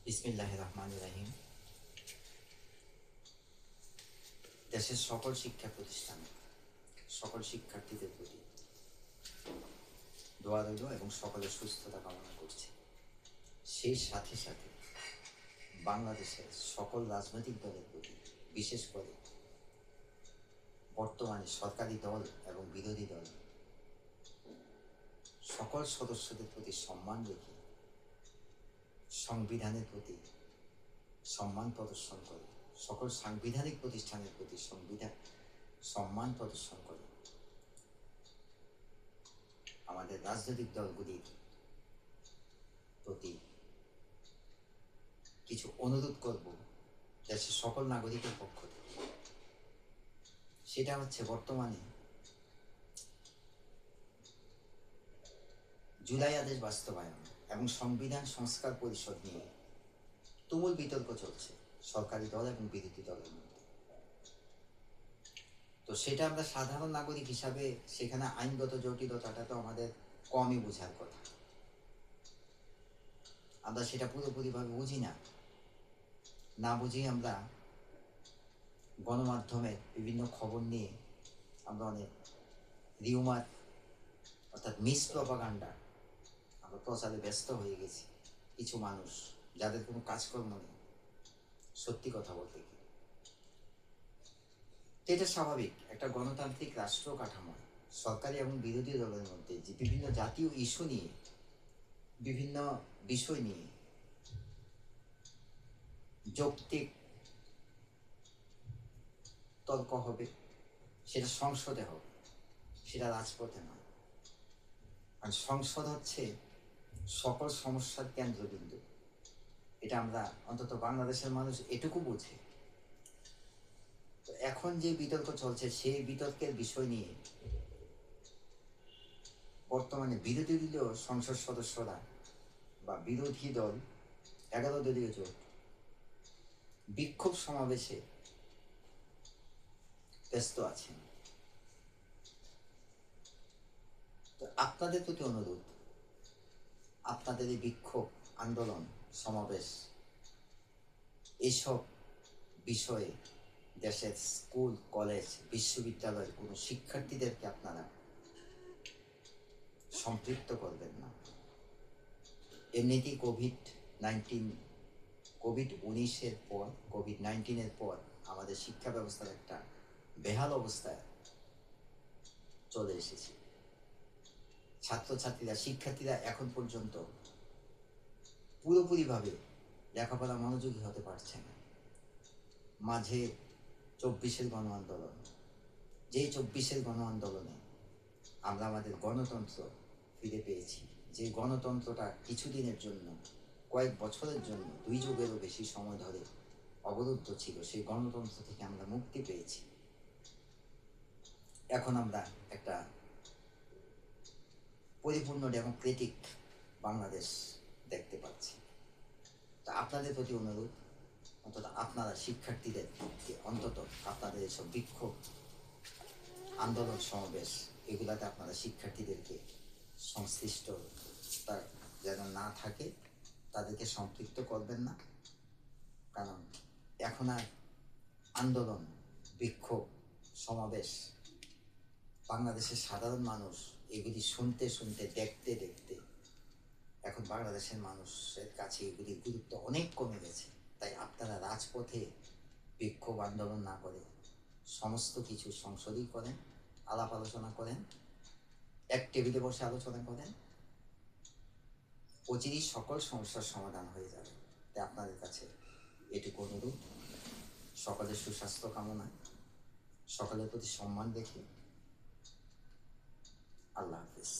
বিসমিল্লাহির রহমানির রহিম। দেশের সকল শিক্ষা প্রতিষ্ঠানে সকল শিক্ষার্থীদের প্রতি দোয়া রইল এবং সকলের সুস্থতা কামনা করছি। সেই সাথে সাথে বাংলাদেশের সকল রাজনৈতিক দলের প্রতি, বিশেষ করে বর্তমানে সরকারি দল এবং বিরোধী দল সকল সদস্যদের প্রতি সম্মান রেখে সংবিধানের প্রতি সম্মান প্রদর্শন করে, সকল সাংবিধানিক প্রতিষ্ঠানের প্রতি সম্মান প্রদর্শন করে আমাদের রাজনৈতিক দলগুলির প্রতি কিছু অনুরোধ করব দেশের সকল নাগরিকের পক্ষ থেকে। সেটা হচ্ছে, বর্তমানে জুলাই আদেশ বাস্তবায়ন এবং সংবিধান সংস্কার পরিষদ নিয়ে তুমুল বিতর্ক চলছে সরকারি দল এবং বিরোধী দলের মধ্যে। তো সেটা আমরা সাধারণ নাগরিক হিসাবে সেখানে আইনগত জটিলতাটা তো আমাদের কমই বোঝার কথা, আমরা সেটা পুরোপুরিভাবে বুঝি না বুঝি আমরা গণমাধ্যমের বিভিন্ন খবর নিয়ে আমরা অনেক রিউমার অর্থাৎ মিস প্রপাগান্ডা আমরা প্রচারে ব্যস্ত হয়ে গেছি। কিছু মানুষ যাদের কোনো কাজকর্ম নেই, সত্যি কথা বলতে কি, এটা স্বাভাবিক। একটা গণতান্ত্রিক রাষ্ট্র কাঠামোয় সরকারি এবং বিরোধী দলের মধ্যে যে বিভিন্ন জাতীয় ইস্যু নিয়ে, বিভিন্ন বিষয় নিয়ে যৌক্তিক তর্ক হবে, সেটা সংসদে হবে, সেটা রাজপথে নয়। আর সংসদ হচ্ছে সকল সমস্যার কেন্দ্রবিন্দু। এটা আমরা, অন্তত বাংলাদেশের মানুষ এটুকু বোঝে। তো এখন যে বিতর্ক চলছে, সেই বিতর্কের বিষয় নিয়ে বর্তমানে বিরোধী দলীয় সংসদ সদস্যরা বা বিরোধী দল 11 দলীয় জোট বিক্ষোভ সমাবেশে ব্যস্ত আছেন। তো আপনাদের প্রতি অনুরোধ, আপনাদের এই বিক্ষোভ, আন্দোলন, সমাবেশ, এইসব বিষয়ে দেশের স্কুল, কলেজ, বিশ্ববিদ্যালয়ের কোনো শিক্ষার্থীদেরকে আপনারা সম্পৃক্ত করবেন না। এমনিতেই কোভিড-19 পর, কোভিড-19 পর আমাদের শিক্ষা ব্যবস্থার একটা বেহাল অবস্থায় চলে এসেছে। ছাত্রছাত্রীরা, শিক্ষার্থীরা এখন পর্যন্ত পুরোপুরিভাবে লেখাপড়া মনোযোগী হতে পারছে না। মাঝে 24-এর গণ আন্দোলন, যেই 24-এর গণ আন্দোলনে আমরা আমাদের গণতন্ত্র ফিরে পেয়েছি, যে গণতন্ত্রটা কিছুদিনের জন্য, কয়েক বছরের জন্য, 2 যুগেরও বেশি সময় ধরে অবরুদ্ধ ছিল, সেই গণতন্ত্র থেকে আমরা মুক্তি পেয়েছি। এখন আমরা একটা পরিপূর্ণ ডেমোক্রেটিক বাংলাদেশ দেখতে পাচ্ছি। তা আপনাদের প্রতি অনুরোধ, অন্তত আপনারা শিক্ষার্থীদেরকে অন্তত আপনাদের এসব বিক্ষোভ, আন্দোলন, সমাবেশ, এগুলাতে আপনারা শিক্ষার্থীদেরকে সংশ্লিষ্টতা যেন না থাকে, তাদেরকে সম্পৃক্ত করবেন না। কারণ এখন আর আন্দোলন, বিক্ষোভ, সমাবেশ, বাংলাদেশের সাধারণ মানুষ এগুলি শুনতে শুনতে, দেখতে দেখতে এখন বাংলাদেশের মানুষের কাছে এগুলির গুরুত্ব অনেক কমে গেছে। তাই আপনারা রাজপথে বিক্ষোভ, আন্দোলন না করে সমস্ত কিছু সংসদেই করেন, আলাপ আলোচনা করেন, এক টেবিলে বসে আলোচনা করেন, অচিরেই সকল সমস্যার সমাধান হয়ে যাবে। তাই আপনাদের কাছে এটুকু অনুরোধ, সকলের সুস্বাস্থ্য কামনা, সকলের প্রতি সম্মান রেখে আল্লাহ হাফিজ।